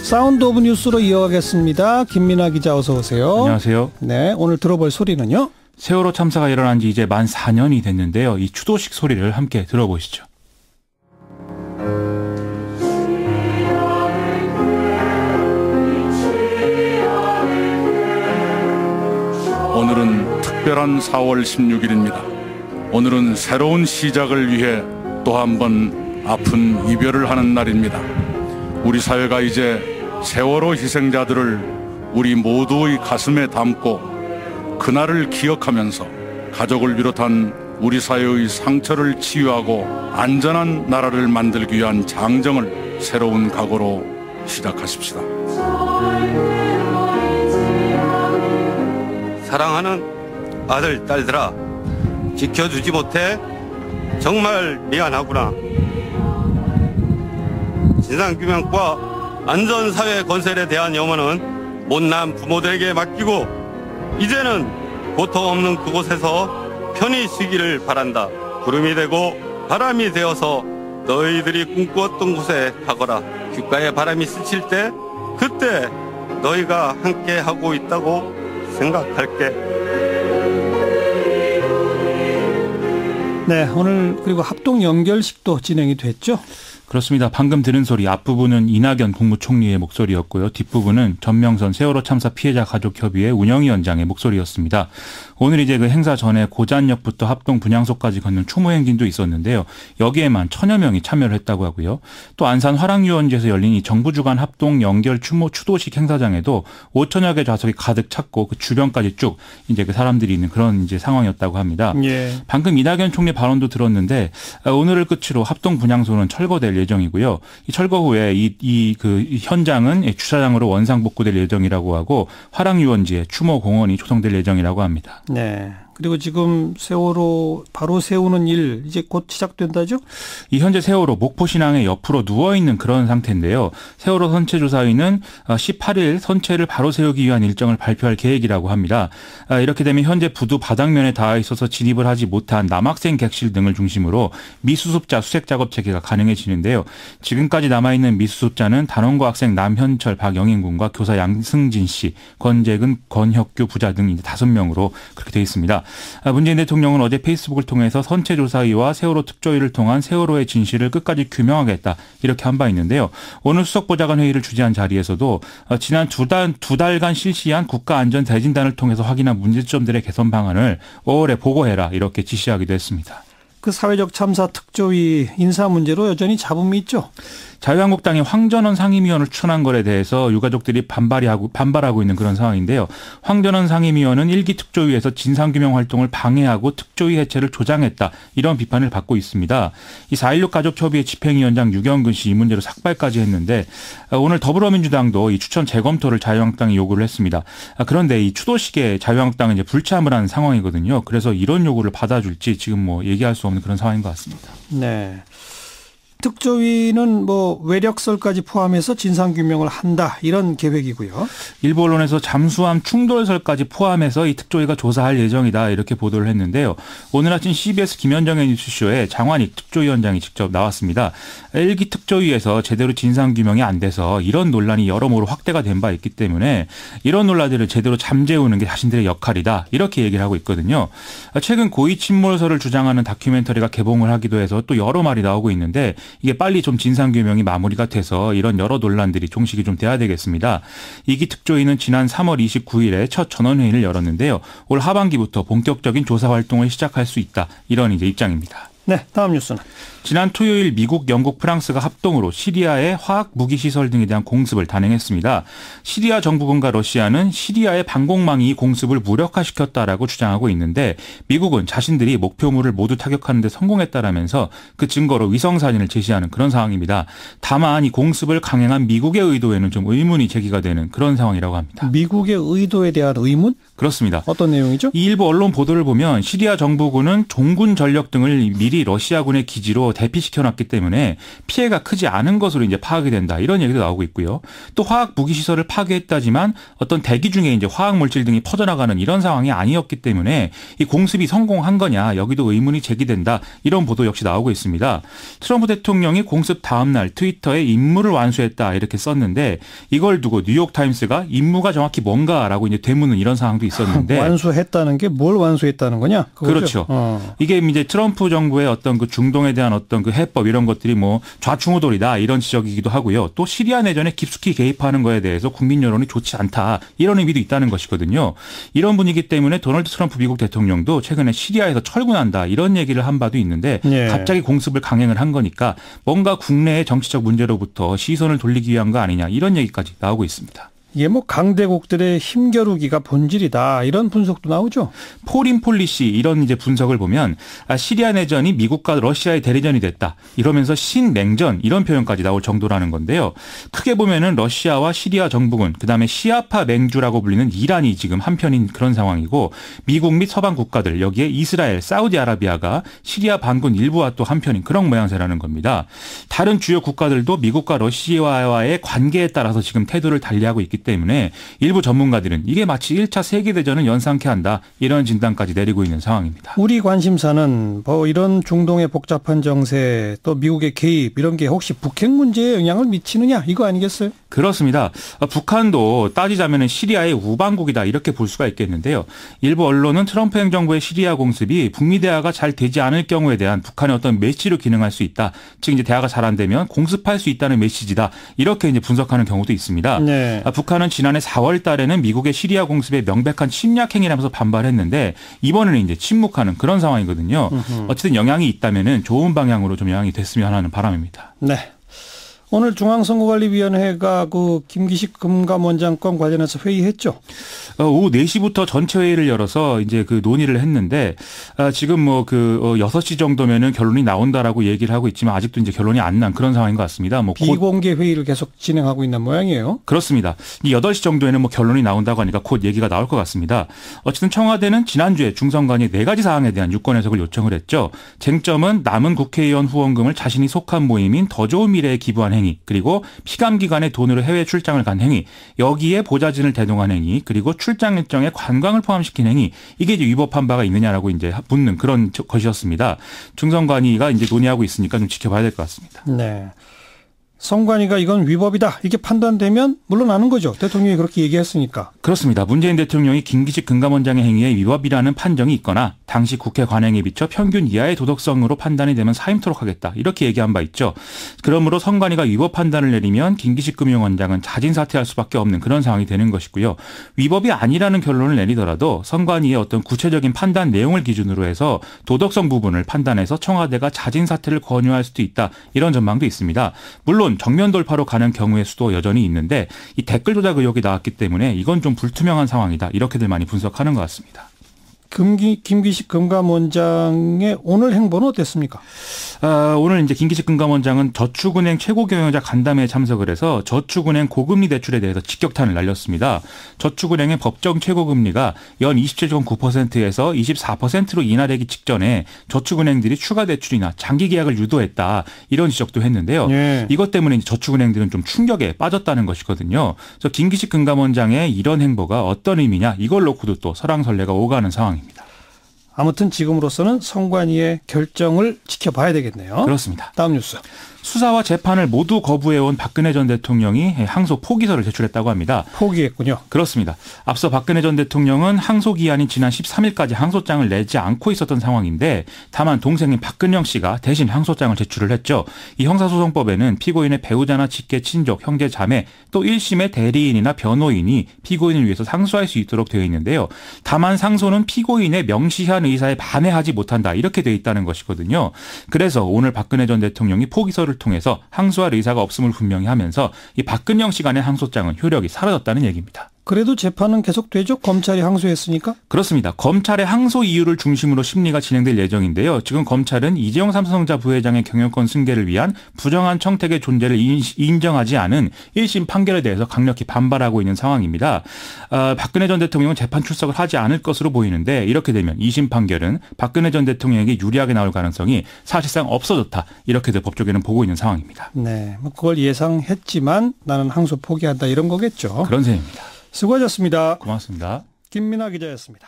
사운드 오브 뉴스로 이어가겠습니다. 김민아 기자 어서 오세요. 안녕하세요. 네, 오늘 들어볼 소리는요? 세월호 참사가 일어난 지 이제 만 4년이 됐는데요. 이 추도식 소리를 함께 들어보시죠. 오늘은 특별한 4월 16일입니다. 오늘은 새로운 시작을 위해 또 한 번 아픈 이별을 하는 날입니다. 우리 사회가 이제 세월호 희생자들을 우리 모두의 가슴에 담고 그날을 기억하면서 가족을 비롯한 우리 사회의 상처를 치유하고 안전한 나라를 만들기 위한 장정을 새로운 각오로 시작하십시다. 사랑하는 아들, 딸들아, 지켜주지 못해 정말 미안하구나. 진상규명과 안전사회 건설에 대한 염원은 못난 부모들에게 맡기고 이제는 고통 없는 그곳에서 편히 쉬기를 바란다. 구름이 되고 바람이 되어서 너희들이 꿈꾸었던 곳에 가거라. 귓가에 바람이 스칠 때 그때 너희가 함께 하고 있다고 생각할게. 네, 오늘 그리고 합동 연결식도 진행이 됐죠? 그렇습니다. 방금 들은 소리 앞부분은 이낙연 국무총리의 목소리였고요. 뒷부분은 전명선 세월호 참사 피해자 가족협의회 운영위원장의 목소리였습니다. 오늘 이제 그 행사 전에 고잔역부터 합동 분향소까지 걷는 추모 행진도 있었는데요. 여기에만 1000여 명이 참여를 했다고 하고요. 또 안산 화랑유원지에서 열린 이 정부 주관 합동 연결 추도식 행사장에도 5000여 개 좌석이 가득 찼고 그 주변까지 쭉 이제 그 사람들이 있는 그런 이제 상황이었다고 합니다. 예. 방금 이낙연 총리 발언도 들었는데 오늘을 끝으로 합동 분향소는 철거될 예정이고요. 이 철거 후에 그 현장은 주차장으로 원상복구될 예정이라고 하고 화랑유원지에 추모 공원이 조성될 예정이라고 합니다. 네. 그리고 지금 세월호 바로 세우는 일 이제 곧 시작된다죠? 이 현재 세월호 목포신항의 옆으로 누워있는 그런 상태인데요. 세월호 선체조사위는 18일 선체를 바로 세우기 위한 일정을 발표할 계획이라고 합니다. 이렇게 되면 현재 부두 바닥면에 닿아 있어서 진입을 하지 못한 남학생 객실 등을 중심으로 미수습자 수색작업 체계가 가능해지는데요. 지금까지 남아있는 미수습자는 단원고 학생 남현철, 박영인 군과 교사 양승진 씨, 권재근, 권혁규 부자 등 5명으로 그렇게 되어 있습니다. 문재인 대통령은 어제 페이스북을 통해서 선체조사위와 세월호 특조위를 통한 세월호의 진실을 끝까지 규명하겠다 이렇게 한 바 있는데요. 오늘 수석보좌관 회의를 주재한 자리에서도 지난 두 달간 실시한 국가안전대진단을 통해서 확인한 문제점들의 개선 방안을 5월에 보고해라 이렇게 지시하기도 했습니다. 그 사회적 참사 특조위 인사 문제로 여전히 잡음이 있죠? 자유한국당이 황전원 상임위원을 추천한 것에 대해서 유가족들이 반발하고 있는 그런 상황인데요. 황전원 상임위원은 1기 특조위에서 진상규명 활동을 방해하고 특조위 해체를 조장했다. 이런 비판을 받고 있습니다. 이 4.16 가족협의회 집행위원장 유경근 씨 이 문제로 삭발까지 했는데 오늘 더불어민주당도 이 추천 재검토를 자유한국당이 요구를 했습니다. 그런데 이 추도식에 자유한국당은 이제 불참을 하는 상황이거든요. 그래서 이런 요구를 받아줄지 지금 뭐 얘기할 수 없는 그런 상황인 것 같습니다. 네. 특조위는 외력설까지 포함해서 진상규명을 한다 이런 계획이고요. 일부 언론에서 잠수함 충돌설까지 포함해서 이 특조위가 조사할 예정이다 이렇게 보도를 했는데요. 오늘 아침 CBS 김현정의 뉴스쇼에 장완익 특조위원장이 직접 나왔습니다. 1기 특조위에서 제대로 진상규명이 안 돼서 이런 논란이 여러모로 확대가 된 바 있기 때문에 이런 논란들을 제대로 잠재우는 게 자신들의 역할이다 이렇게 얘기를 하고 있거든요. 최근 고의 침몰설을 주장하는 다큐멘터리가 개봉을 하기도 해서 또 여러 말이 나오고 있는데 이게 빨리 좀 진상규명이 마무리가 돼서 이런 여러 논란들이 종식이 좀 돼야 되겠습니다. 2기 특조위는 지난 3월 29일에 첫 전원회의를 열었는데요. 올 하반기부터 본격적인 조사 활동을 시작할 수 있다. 이런 이제 입장입니다. 네, 다음 뉴스는. 지난 토요일 미국, 영국, 프랑스가 합동으로 시리아의 화학 무기 시설 등에 대한 공습을 단행했습니다. 시리아 정부군과 러시아는 시리아의 방공망이 공습을 무력화시켰다라고 주장하고 있는데 미국은 자신들이 목표물을 모두 타격하는 데 성공했다라면서 그 증거로 위성사진을 제시하는 그런 상황입니다. 다만 이 공습을 강행한 미국의 의도에는 좀 의문이 제기가 되는 그런 상황이라고 합니다. 미국의 의도에 대한 의문? 그렇습니다. 어떤 내용이죠? 이 일부 언론 보도를 보면 시리아 정부군은 종군 전력 등을 미리 미리 러시아군의 기지로 대피시켜놨기 때문에 피해가 크지 않은 것으로 이제 파악이 된다. 이런 얘기도 나오고 있고요. 또 화학 무기 시설을 파괴했다지만 어떤 대기 중에 이제 화학 물질 등이 퍼져나가는 이런 상황이 아니었기 때문에 이 공습이 성공한 거냐 여기도 의문이 제기된다. 이런 보도 역시 나오고 있습니다. 트럼프 대통령이 공습 다음 날 트위터에 임무를 완수했다 이렇게 썼는데 이걸 두고 뉴욕타임스가 임무가 정확히 뭔가라고 이제 되묻는 이런 상황도 있었는데 완수했다는 게 뭘 완수했다는 거냐? 그거죠? 그렇죠. 이게 이제 트럼프 정부의 어떤 그 중동에 대한 어떤 그 해법 이런 것들이 뭐 좌충우돌이다 이런 지적이기도 하고요. 또 시리아 내전에 깊숙이 개입하는 거에 대해서 국민 여론이 좋지 않다 이런 의미도 있다는 것이거든요. 이런 분위기 때문에 도널드 트럼프 미국 대통령도 최근에 시리아에서 철군한다 이런 얘기를 한 바도 있는데 예. 갑자기 공습을 강행을 한 거니까 뭔가 국내의 정치적 문제로부터 시선을 돌리기 위한 거 아니냐 이런 얘기까지 나오고 있습니다. 이게 뭐 강대국들의 힘겨루기가 본질이다 이런 분석도 나오죠. 포린 폴리시 이런 이제 분석을 보면 시리아 내전이 미국과 러시아의 대리전이 됐다. 이러면서 신냉전 이런 표현까지 나올 정도라는 건데요. 크게 보면은 러시아와 시리아 정부군 그다음에 시아파 맹주라고 불리는 이란이 지금 한편인 그런 상황이고 미국 및 서방 국가들 여기에 이스라엘, 사우디아라비아가 시리아 반군 일부와 또 한편인 그런 모양새라는 겁니다. 다른 주요 국가들도 미국과 러시아와의 관계에 따라서 지금 태도를 달리하고 있기 때문에 일부 전문가들은 이게 마치 1차 세계대전을 연상케 한다 이런 진단까지 내리고 있는 상황입니다. 우리 관심사는 뭐 이런 중동의 복잡한 정세 또 미국의 개입 이런 게 혹시 북핵 문제에 영향을 미치느냐 이거 아니겠어요? 그렇습니다. 북한도 따지자면 시리아의 우방국이다 이렇게 볼 수가 있겠는데요. 일부 언론은 트럼프 행정부의 시리아 공습이 북미 대화가 잘 되지 않을 경우에 대한 북한의 어떤 메시지로 기능할 수 있다. 즉 이제 대화가 잘 안 되면 공습할 수 있다는 메시지다. 이렇게 이제 분석하는 경우도 있습니다. 네. 북한은 지난해 4월 달에는 미국의 시리아 공습에 명백한 침략 행위라면서 반발했는데 이번에는 이제 침묵하는 그런 상황이거든요. 어쨌든 영향이 있다면은 좋은 방향으로 좀 영향이 됐으면 하는 바람입니다. 네. 오늘 중앙선거관리위원회가 그 김기식 금감원장 건 관련해서 회의했죠. 오후 4시부터 전체 회의를 열어서 이제 그 논의를 했는데 지금 뭐 그 6시 정도면은 결론이 나온다라고 얘기를 하고 있지만 아직도 이제 결론이 안 난 그런 상황인 것 같습니다. 뭐 비공개 회의를 계속 진행하고 있는 모양이에요. 그렇습니다. 이 8시 정도에는 뭐 결론이 나온다고 하니까 곧 얘기가 나올 것 같습니다. 어쨌든 청와대는 지난주에 중선관위 4가지 사항에 대한 유권 해석을 요청을 했죠. 쟁점은 남은 국회의원 후원금을 자신이 속한 모임인 더 좋은 미래에 기부한 행위, 그리고 피감기관의 돈으로 해외 출장을 간 행위, 여기에 보좌진을 대동한 행위, 그리고 출장 일정에 관광을 포함시킨 행위, 이게 이제 위법한 바가 있느냐라고 이제 묻는 그런 것이었습니다. 중선관위가 이제 논의하고 있으니까 좀 지켜봐야 될 것 같습니다. 네. 선관위가 이건 위법이다 이게 판단되면 물러나는 거죠. 대통령이 그렇게 얘기했으니까. 그렇습니다. 문재인 대통령이 김기식 금감원장의 행위에 위법이라는 판정이 있거나 당시 국회 관행에 비춰 평균 이하의 도덕성으로 판단이 되면 사임토록 하겠다. 이렇게 얘기한 바 있죠. 그러므로 선관위가 위법 판단을 내리면 김기식 금융원장은 자진 사퇴할 수밖에 없는 그런 상황이 되는 것이고요. 위법이 아니라는 결론을 내리더라도 선관위의 어떤 구체적인 판단 내용을 기준으로 해서 도덕성 부분을 판단해서 청와대가 자진 사퇴를 권유할 수도 있다. 이런 전망도 있습니다. 물론 정면 돌파로 가는 경우의 수도 여전히 있는데 이 댓글 조작 의혹이 나왔기 때문에 이건 좀 불투명한 상황이다. 이렇게들 많이 분석하는 것 같습니다. 김기식 금감원장의 오늘 행보는 어땠습니까? 오늘 이제 김기식 금감원장은 저축은행 최고 경영자 간담회에 참석을 해서 저축은행 고금리 대출에 대해서 직격탄을 날렸습니다. 저축은행의 법정 최고금리가 연 27.9%에서 24%로 인하되기 직전에 저축은행들이 추가 대출이나 장기 계약을 유도했다. 이런 지적도 했는데요. 네. 이것 때문에 저축은행들은 좀 충격에 빠졌다는 것이거든요. 그래서 김기식 금감원장의 이런 행보가 어떤 의미냐 이걸 놓고도 또 설왕설래가 오가는 상황입니다. 아무튼 지금으로서는 선관위의 결정을 지켜봐야 되겠네요. 그렇습니다. 다음 뉴스. 수사와 재판을 모두 거부해온 박근혜 전 대통령이 항소 포기서를 제출했다고 합니다. 포기했군요. 그렇습니다. 앞서 박근혜 전 대통령은 항소 기한인 지난 13일까지 항소장을 내지 않고 있었던 상황인데 다만 동생인 박근영 씨가 대신 항소장을 제출을 했죠. 이 형사소송법에는 피고인의 배우자나 직계 친족, 형제, 자매 또 1심의 대리인이나 변호인이 피고인을 위해서 상소할 수 있도록 되어 있는데요. 다만 상소는 피고인의 명시한 의사에 반해하지 못한다. 이렇게 되어 있다는 것이거든요. 그래서 오늘 박근혜 전 대통령이 포기서를 통해서 항소할 의사가 없음을 분명히 하면서 이 박근영 씨 간의 항소장은 효력이 사라졌다는 얘기입니다. 그래도 재판은 계속되죠? 검찰이 항소했으니까? 그렇습니다. 검찰의 항소 이유를 중심으로 심리가 진행될 예정인데요. 지금 검찰은 이재용 삼성전자 부회장의 경영권 승계를 위한 부정한 청탁의 존재를 인정하지 않은 1심 판결에 대해서 강력히 반발하고 있는 상황입니다. 박근혜 전 대통령은 재판 출석을 하지 않을 것으로 보이는데 이렇게 되면 2심 판결은 박근혜 전 대통령에게 유리하게 나올 가능성이 사실상 없어졌다. 이렇게들 법조계는 보고 있는 상황입니다. 네, 뭐 그걸 예상했지만 나는 항소 포기한다 이런 거겠죠. 그런 셈입니다. 수고하셨습니다. 고맙습니다. 김민아 기자였습니다.